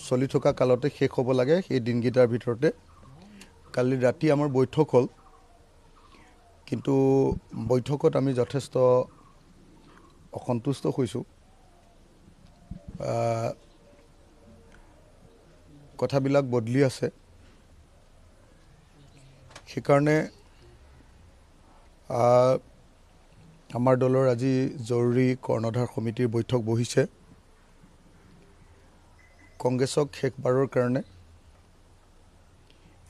চলি থকা কালতে শেষ হ'ব লাগে সেই দিনকেইটাৰ ভিতৰতে কালি ৰাতি আমাৰ বৈঠক হ'ল কিন্তু বৈঠকত আমি যথেষ্ট অসন্তুষ্ট হৈছোঁ কথাবিলাক বদলি আছে সেইকাৰণে আমাৰ দলৰ আজি জৰুৰী কৰ্ণধাৰ সমিতিৰ বৈঠক বহিছে কংগ্ৰেছক শেষবাৰৰ কাৰণে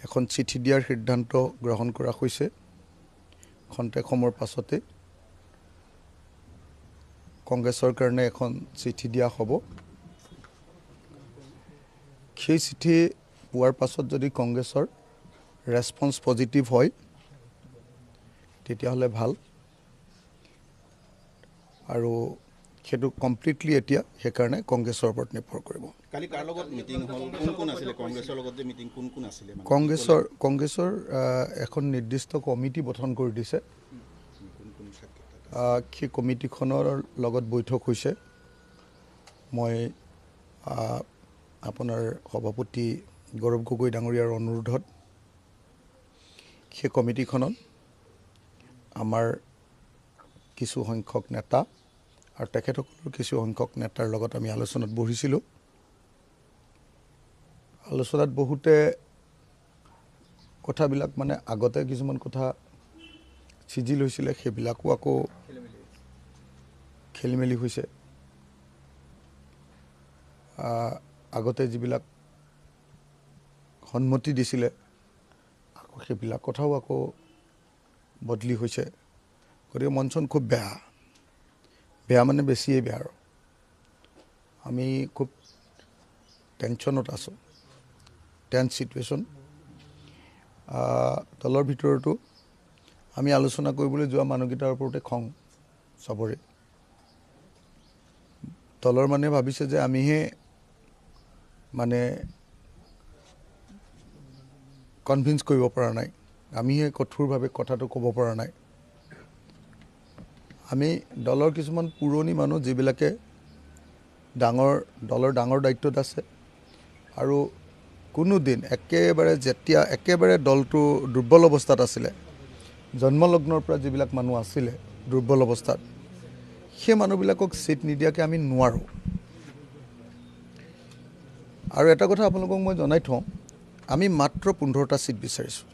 এখন চিঠি দিয়াৰ সিদ্ধান্ত গ্ৰহণ কৰা হৈছে খন্তেক সময়ৰ পাছতে কংগ্ৰেছৰ কাৰণে এখন চিঠি দিয়া হ'ব সেই চিঠি পোৱাৰ পাছত যদি কংগ্ৰেছৰ ৰেছপন্স পজিটিভ হয় তেতিয়াহ'লে ভাল আৰু সেইটো কমপ্লিটলি এতিয়া সেইকাৰণে কংগ্ৰেছৰ ওপৰত নিৰ্ভৰ কৰিব কালি কাৰ লগত মিটিং হ'ল কোন আছিলে কংগ্ৰেছৰ লগত যে মিটিং কোন আছিলে কংগ্ৰেছৰ এখন নিৰ্দিষ্ট কমিটি গঠন কৰি দিছে সেই কমিটিখনৰ লগত বৈঠক হৈছে মই আপোনাৰ সভাপতি গৌৰৱ গগৈ ডাঙৰীয়াৰ অনুৰোধত সেই কমিটিখনত আমাৰ কিছু সংখ্যক নেতা আৰু তেখেতসকলৰ কিছু সংখ্যক নেতাৰ লগত আমি আলোচনাত বহিছিলোঁ আলোচনাত বহুতে কথাবিলাক মানে আগতে কিছুমান কথা চিজিল হৈছিলে সেইবিলাকো আকৌ খেলি মেলি হৈছে আগতে যিবিলাক সন্মতি দিছিলে আকৌ সেইবিলাক কথাও আকৌ বদলি হৈছে গতিকে মঞ্চন খুব বেয়া মানে বেছিয়ে বেয়া আৰু আমি খুব টেনশ্যনত আছোঁ টেন্স চিটুৱেশ্যন দলৰ ভিতৰতো আমি আলোচনা কৰিবলৈ যোৱা মানুহকেইটাৰ ওপৰতে খং চবৰে দলৰ মানে ভাবিছে যে আমিহে মানে কনভিন্স কৰিব পৰা নাই আমিহে কঠোৰভাৱে কথাটো ক'ব পৰা নাই আমি দলৰ কিছুমান পুৰণি মানুহ যিবিলাকে দলৰ ডাঙৰ দায়িত্বত আছে আৰু কোনো দিন একেবাৰে দলটো দুৰ্বল অৱস্থাত আছিলে জন্মলগ্নৰ পৰা যিবিলাক মানুহ আছিলে দুৰ্বল অৱস্থাত সেই মানুহবিলাকক চিট নিদিয়াকৈ আমি নোৱাৰোঁ আৰু এটা কথা আপোনালোকক মই জনাই থওঁ আমি মাত্ৰ 15টা চিট বিচাৰিছোঁ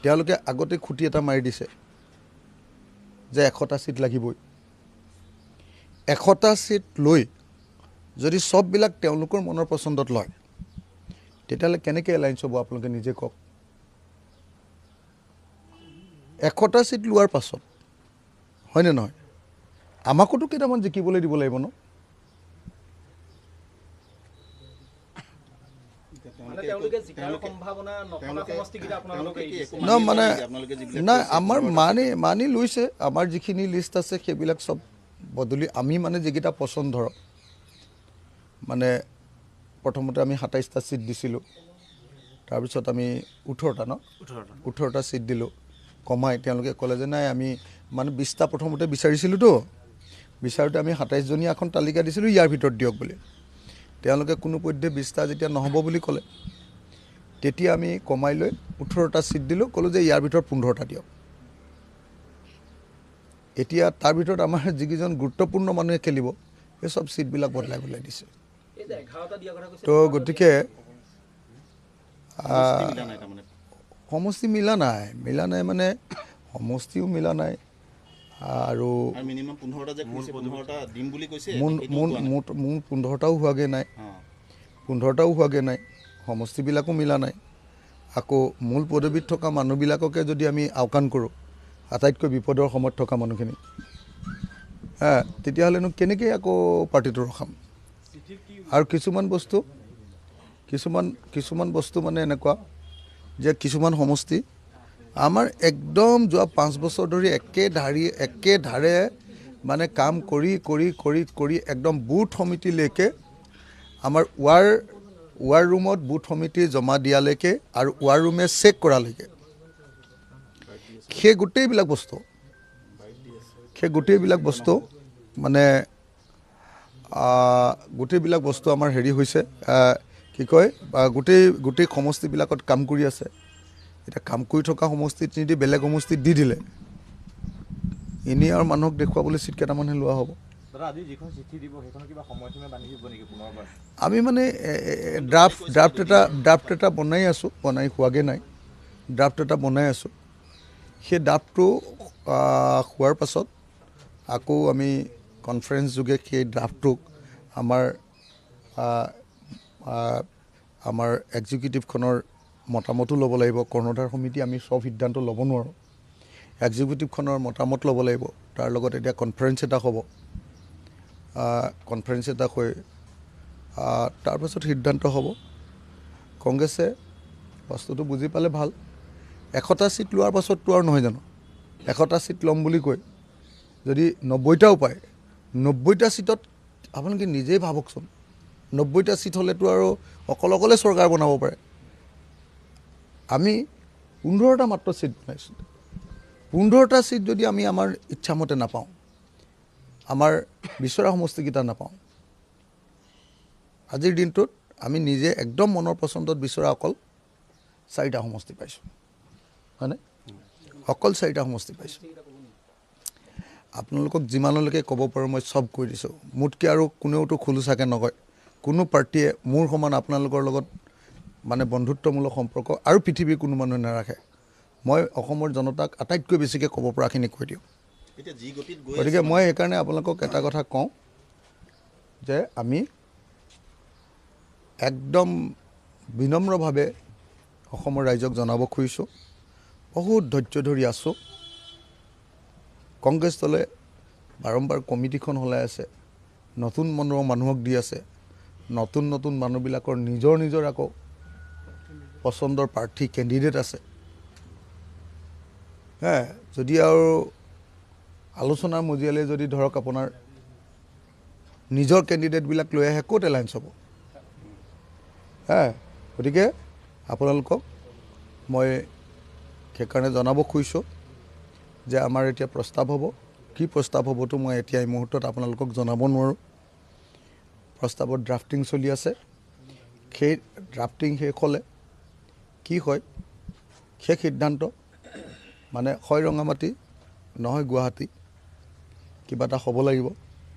তেওঁলোকে আগতে খুঁটি এটা মাৰি দিছে যে 100টা চিট লাগিবই 100টা চিট লৈ যদি সববিলাক তেওঁলোকৰ মনৰ পচন্দত লয় তেতিয়াহ'লে কেনেকৈ এলায়েন্স হ'ব আপোনালোকে নিজে কওক 100টা চিট লোৱাৰ পাছত হয়নে নহয় আমাকোতো কেইটামান জিকিবলৈ দিব লাগিব ন মানে নাই আমাৰ মানি লৈছে আমাৰ যিখিনি লিষ্ট আছে সেইবিলাক চব বদলি আমি মানে যিকেইটা পচন্দ ধৰক মানে প্ৰথমতে আমি 27টা চিট দিছিলোঁ তাৰপিছত আমি 18টা চিট দিলোঁ কমাই তেওঁলোকে ক'লে যে নাই আমি মানে 20টা প্ৰথমতে বিচাৰিছিলোঁতো বিচাৰোঁতে আমি 27জনীয়া এখন তালিকা দিছিলোঁ ইয়াৰ ভিতৰত দিয়ক বুলি তেওঁলোকে কোনোপধ্যে 20টা যেতিয়া নহ'ব বুলি ক'লে তেতিয়া আমি কমাই লৈ 18টা চিট দিলোঁ ক'লোঁ যে ইয়াৰ ভিতৰত 15টা দিয়ক এতিয়া তাৰ ভিতৰত আমাৰ যিকেইজন গুৰুত্বপূৰ্ণ মানুহে খেলিব সেই চব চিটবিলাক বদলাই দিছে তো গতিকে সমষ্টি মিলা নাই মানে সমষ্টিও মিলা নাই আৰু মিনিমাম 15টা দিম বুলি কৈছে মোৰ 15টাও হোৱাগৈ নাই সমষ্টিবিলাকো মিলা নাই আকৌ মূল পদবীত থকা মানুহবিলাককে যদি আমি আওকাণ কৰোঁ আটাইতকৈ বিপদৰ সময়ত থকা মানুহখিনি তেতিয়াহ'লেনো কেনেকৈ আকৌ পাৰ্টিটো ৰখাম আৰু কিছুমান বস্তু মানে এনেকুৱা যে কিছুমান সমষ্টি আমাৰ একদম যোৱা 5 বছৰ ধৰি একেধাৰে মানে কাম কৰি একদম বুথ সমিতিলৈকে আমাৰ ৱাৰ ৰুমত বুথ সমিতি জমা দিয়ালৈকে আৰু ৱাৰ ৰুমে চেক কৰালৈকে সেই গোটেইবিলাক বস্তু মানে গোটেইবিলাক বস্তু আমাৰ হেৰি হৈছে কি কয় গোটেই সমষ্টিবিলাকত কাম কৰি আছে এতিয়া কাম কৰি থকা সমষ্টিত নিদি বেলেগ সমষ্টিত দি দিলে এনেই আৰু মানুহক দেখুৱাবলৈ চিট কেইটামানহে লোৱা হ'ব আমি মানে ড্ৰাফ্ট এটা বনাই আছোঁ বনাই হোৱাগৈ নাই ড্ৰাফ্ট এটা বনাই আছোঁ সেই ড্ৰাফ্টটো হোৱাৰ পাছত আকৌ আমি কনফাৰেন্স যোগে সেই ড্ৰাফ্টটোক আমাৰ এক্সিকিউটিভখনৰ মতামতো ল'ব লাগিব কৰ্ণধাৰ সমিতি আমি চব সিদ্ধান্ত ল'ব নোৱাৰোঁ এক্সিকিউটিভখনৰ মতামত ল'ব লাগিব তাৰ লগত এতিয়া কনফাৰেন্স এটা হ'ব কনফাৰেন্স এটা হৈ তাৰপাছত সিদ্ধান্ত হ'ব কংগ্ৰেছে বস্তুটো বুজি পালে ভাল 100টা চিট লোৱাৰ পাছততো আৰু নহয় জানো 100টা চিট ল'ম বুলি কৈ যদি 90টাও পায় 90টা চিটত আপোনালোকে নিজেই ভাবকচোন 90টা চিট হ'লেতো আৰু অকলে চৰকাৰ বনাব পাৰে আমি 15টা মাত্ৰ চিট বনাইছোঁ 15টা চিট যদি আমি আমাৰ ইচ্ছামতে নাপাওঁ আমাৰ বিচৰা সমষ্টিকেইটা নাপাওঁ আজিৰ দিনটোত আমি নিজে একদম মনৰ পচন্দত বিচৰা অকল 4টা সমষ্টি পাইছোঁ হয়নে অকল 4টা সমষ্টি পাইছোঁ আপোনালোকক যিমানলৈকে ক'ব পাৰোঁ মই চব কৈ দিছোঁ মোতকৈ আৰু কোনেওতো খোলোচাকৈ নকয় কোনো পাৰ্টীয়ে মোৰ সমান আপোনালোকৰ লগত মানে বন্ধুত্বমূলক সম্পৰ্ক আৰু পৃথিৱীৰ কোনো মানুহে নাৰাখে মই অসমৰ জনতাক আটাইতকৈ বেছিকৈ ক'ব পৰাখিনি কৈ দিওঁ গতিকে মই সেইকাৰণে আপোনালোকক এটা কথা কওঁ যে আমি একদম বিনম্ৰভাৱে অসমৰ ৰাইজক জনাব খুজিছোঁ বহুত ধৈৰ্য ধৰি আছোঁ কংগ্ৰেছ দলে বাৰম্বাৰ কমিটিখন সলাই আছে নতুন মানুহক দি আছে নতুন মানুহবিলাকৰ নিজৰ আকৌ পচন্দৰ প্ৰাৰ্থী কেণ্ডিডেট আছে যদি আৰু আলোচনাৰ মজিয়ালে যদি ধৰক আপোনাৰ নিজৰ কেণ্ডিডেটবিলাক লৈ আহে ক'ত এলায়েন্স হ'ব গতিকে আপোনালোকক মই সেইকাৰণে জনাব খুজিছোঁ যে আমাৰ এতিয়া প্ৰস্তাৱ হ'ব কি প্ৰস্তাৱ হ'বতো মই এতিয়া এই মুহূৰ্তত আপোনালোকক জনাব নোৱাৰোঁ প্ৰস্তাৱত ড্ৰাফটিং চলি আছে সেই ড্ৰাফটিং শেষ হ'লে কি হয় সেই সিদ্ধান্ত মানে হয় ৰঙামাটি নহয় গুৱাহাটী কিবা এটা হ'ব লাগিব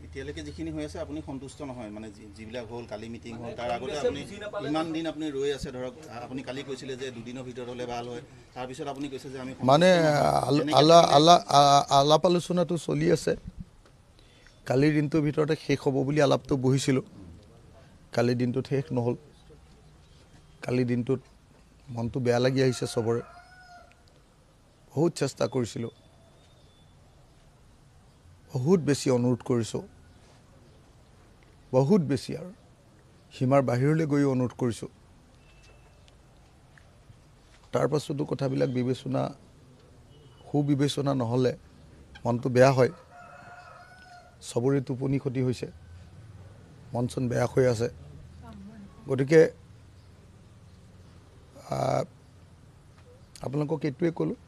এতিয়ালৈকে যিখিনি হৈ আছে আপুনি সন্তুষ্ট নহয় মানে যিবিলাক হ'ল কালি মিটিং হ'ল তাৰ আগতে আপুনি ইমান দিন আপুনি ৰৈ আছে ধৰক আপুনি কালি কৈছিলে যে দুদিনৰ ভিতৰত হ'লে ভাল হয় তাৰপিছত আপুনি কৈছে যে আমি মানে আলাপ আলোচনাটো চলি আছে কালিৰ দিনটোৰ ভিতৰতে শেষ হ'ব বুলি আলাপটো বহিছিলোঁ কালিৰ দিনটোত শেষ নহ'ল কালিৰ দিনটোত মনটো বেয়া লাগি আহিছে চবৰে বহুত চেষ্টা কৰিছিলোঁ বহুত বেছি অনুৰোধ কৰিছোঁ বহুত বেছি আৰু সীমাৰ বাহিৰলৈ গৈ অনুৰোধ কৰিছোঁ তাৰ পাছতো কথাবিলাক সুবিবেচনা নহ'লে মনটো বেয়া হয় চবৰে টোপনি ক্ষতি হৈছে মন চন বেয়া হৈ আছে গতিকে আপোনালোকক এইটোৱে ক'লোঁ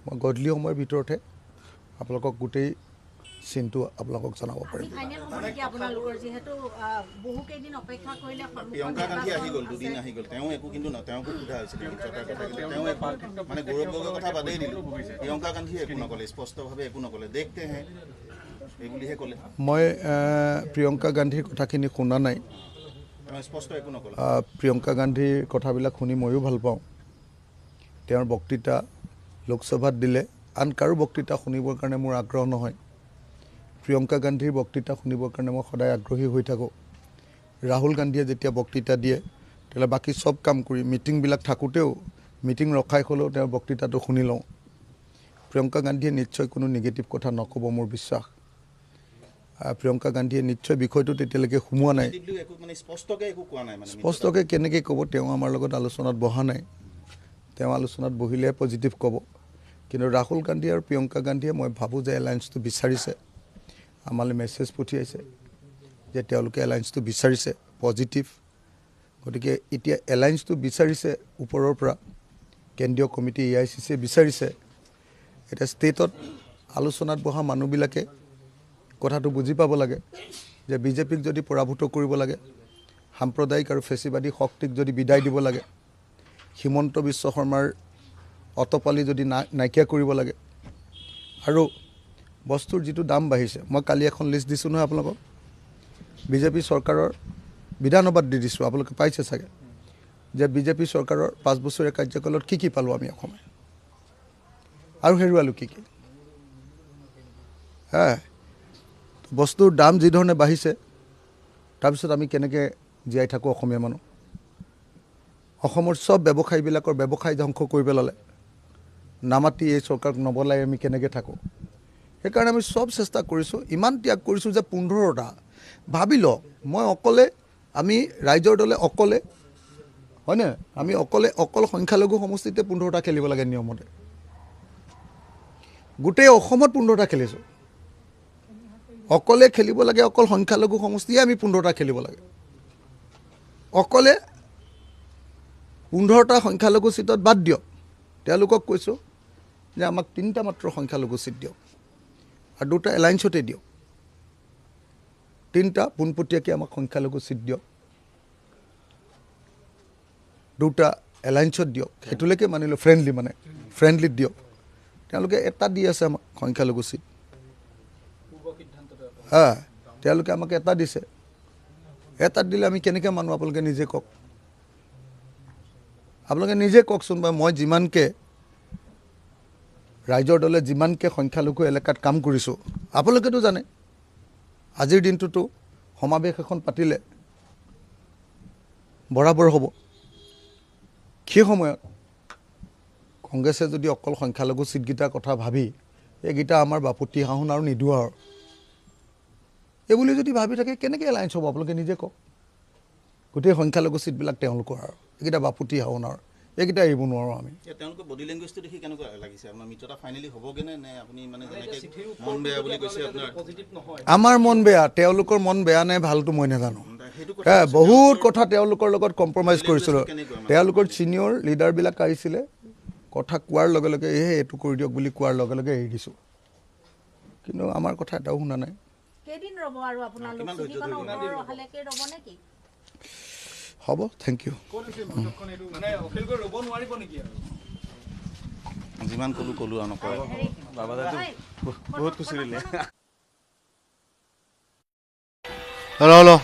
মই গধূলি সময়ৰ ভিতৰতে আপোনালোকক গোটেই চিনটো আপোনালোকক জনাব পাৰিম প্ৰিয়ংকা গান্ধী আহি গ'ল দুদিন আহি গ'ল তেওঁ একো কিন্তু তেওঁকো সোধা হৈছিল তেওঁ মানে গৌৰৱ গগৈৰ কথা বাদেই দিলোঁ প্ৰিয়ংকা গান্ধীয়ে একো নক'লে স্পষ্টভাৱে একো নক'লে দেখতে হে এই বুলিহে ক'লে মই প্ৰিয়ংকা গান্ধীৰ কথাখিনি শুনা নাই স্পষ্ট একো নক'লে প্ৰিয়ংকা গান্ধীৰ কথাবিলাক শুনি ময়ো ভাল পাওঁ তেওঁৰ বক্তৃতা লোকসভাত দিলে আন কাৰো বক্তৃতা শুনিবৰ কাৰণে মোৰ আগ্ৰহ নহয় প্ৰিয়ংকা গান্ধীৰ বক্তৃতা শুনিবৰ কাৰণে মই সদায় আগ্ৰহী হৈ থাকোঁ ৰাহুল গান্ধীয়ে যেতিয়া বক্তৃতা দিয়ে তেতিয়াহ'লে বাকী চব কাম কৰি মিটিংবিলাক থাকোঁতেও মিটিং ৰখাই হ'লেও তেওঁৰ বক্তৃতাটো শুনি লওঁ প্ৰিয়ংকা গান্ধীয়ে নিশ্চয় কোনো নিগেটিভ কথা নক'ব মোৰ বিশ্বাস প্ৰিয়ংকা গান্ধীয়ে নিশ্চয় বিষয়টো তেতিয়ালৈকে সোমোৱা নাই স্পষ্টকৈ কেনেকৈ ক'ব তেওঁ আমাৰ লগত আলোচনাত বহা নাই তেওঁ আলোচনাত বহিলেহে পজিটিভ ক'ব কিন্তু ৰাহুল গান্ধী আৰু প্ৰিয়ংকা গান্ধীয়ে মই ভাবোঁ যে এলায়েন্সটো বিচাৰিছে আমালৈ মেছেজ পঠিয়াইছে যে তেওঁলোকে এলায়েন্সটো বিচাৰিছে পজিটিভ গতিকে এতিয়া এলায়েন্সটো বিচাৰিছে ওপৰৰ পৰা কেন্দ্ৰীয় কমিটি AICCয়ে বিচাৰিছে এতিয়া ষ্টেটত আলোচনাত বহা মানুহবিলাকে কথাটো বুজি পাব লাগে যে বিজেপিক যদি পৰাভূত কৰিব লাগে, সাম্প্ৰদায়িক আৰু ফেচিবাদী শক্তিক যদি বিদায় দিব লাগে, হিমন্ত বিশ্ব শৰ্মাৰ অটপালি যদি নাইকিয়া কৰিব লাগে, আৰু বস্তুৰ যিটো দাম বাঢ়িছে, মই কালি এখন লিষ্ট দিছোঁ নহয় আপোনালোকক, বিজেপি চৰকাৰৰ বিধানসভাত দি দিছোঁ, আপোনালোকে পাইছে চাগে, যে বিজেপি চৰকাৰৰ 5 বছৰীয়া কাৰ্যকালত কি পালোঁ আমি অসমে আৰু হেৰুৱালোঁ কি বস্তুৰ দাম যি ধৰণে বাঢ়িছে, তাৰপিছত আমি কেনেকৈ জীয়াই থাকোঁ অসমীয়া মানুহ। অসমৰ চব ব্যৱসায়ীবিলাকৰ ব্যৱসায় ধ্বংস কৰি পেলালে, নামাতি এই চৰকাৰক নবলাই আমি কেনেকৈ থাকোঁ। সেইকাৰণে আমি চব চেষ্টা কৰিছোঁ, ইমান ত্যাগ কৰিছোঁ যে 15টা ভাবি লওক, মই অকলে, আমি ৰাইজৰ দলে অকলে, হয়নে, আমি অকল সংখ্যালঘু সমষ্টিতে 15টা খেলিব লাগে নিয়মতে, গোটেই অসমত 15টা খেলিছোঁ। অকলে খেলিব লাগে, অকল সংখ্যালঘু সমষ্টিয়ে আমি 15টা খেলিব লাগে। অকলে 15টা সংখ্যালঘু চিটত বাদ দিয়ক, তেওঁলোকক কৈছোঁ যে আমাক 3টা মাত্ৰ সংখ্যালঘু চিট দিয়ক আৰু 2টা এলায়েন্সতে দিয়ক, 3টা পোনপটীয়াকৈ আমাক সংখ্যালঘু চিট দিয়ক, 2টা এলায়েন্সত দিয়ক, সেইটোলৈকে মানিলোঁ ফ্ৰেণ্ডলিত দিয়ক। তেওঁলোকে এটা দি আছে আমাক সংখ্যালঘু চিট, তেওঁলোকে আমাক এটা দিছে, এটাত দিলে আমি কেনেকৈ মানো আপোনালোকে নিজে কওক। আপোনালোকে নিজে কওকচোন বা মই যিমানকৈ ৰাইজৰ দলে যিমানকৈ সংখ্যালঘু এলেকাত কাম কৰিছোঁ, আপোনালোকেতো জানে, আজিৰ দিনটোতো সমাৱেশ এখন পাতিলে বৰাবৰ হ'ব। সেই সময়ত কংগ্ৰেছে যদি অকল সংখ্যালঘু চিটকেইটাৰ কথা ভাবি এইকেইটা আমাৰ বাপুতি সাহোন আৰু নিদোঁ আৰু এইবুলি যদি ভাবি থাকে, কেনেকৈ এলায়েন্স হ'ব আপোনালোকে নিজে কওক। গোটেই সংখ্যালঘু চিটবিলাক তেওঁলোকৰ আৰু এইকেইটা বাপুতি সাহোন আৰু এইকেইটা এৰিব নোৱাৰোঁ আমি। তেওঁলোকৰ বডি লেংগুৱেজটো দেখি কেনেকুৱা লাগিছে আপোনাৰ? মিত্ৰতা ফাইনেলি হ'বগৈ নে আপুনি মানে যেনেকৈ মন বেয়া বুলি কৈছে আপোনাৰ? আমাৰ মন বেয়া, তেওঁলোকৰ মন বেয়া নে ভালটো মই নাজানো। বহুত কথা তেওঁলোকৰ লগত কম্প্ৰমাইজ কৰিছিলোঁ। তেওঁলোকৰ ছিনিয়ৰ লিডাৰবিলাক আহিছিলে, কথা কোৱাৰ লগে লগে এইটো কৰি দিয়ক বুলি কোৱাৰ লগে লগে এৰি দিছোঁ, কিন্তু আমাৰ কথা এটাও শুনা নাই। হ'ব, থেংক ইউ। যিমান ক'লোঁ আৰু নকওঁ, বহুত খুচি দিলে। হেল্ল'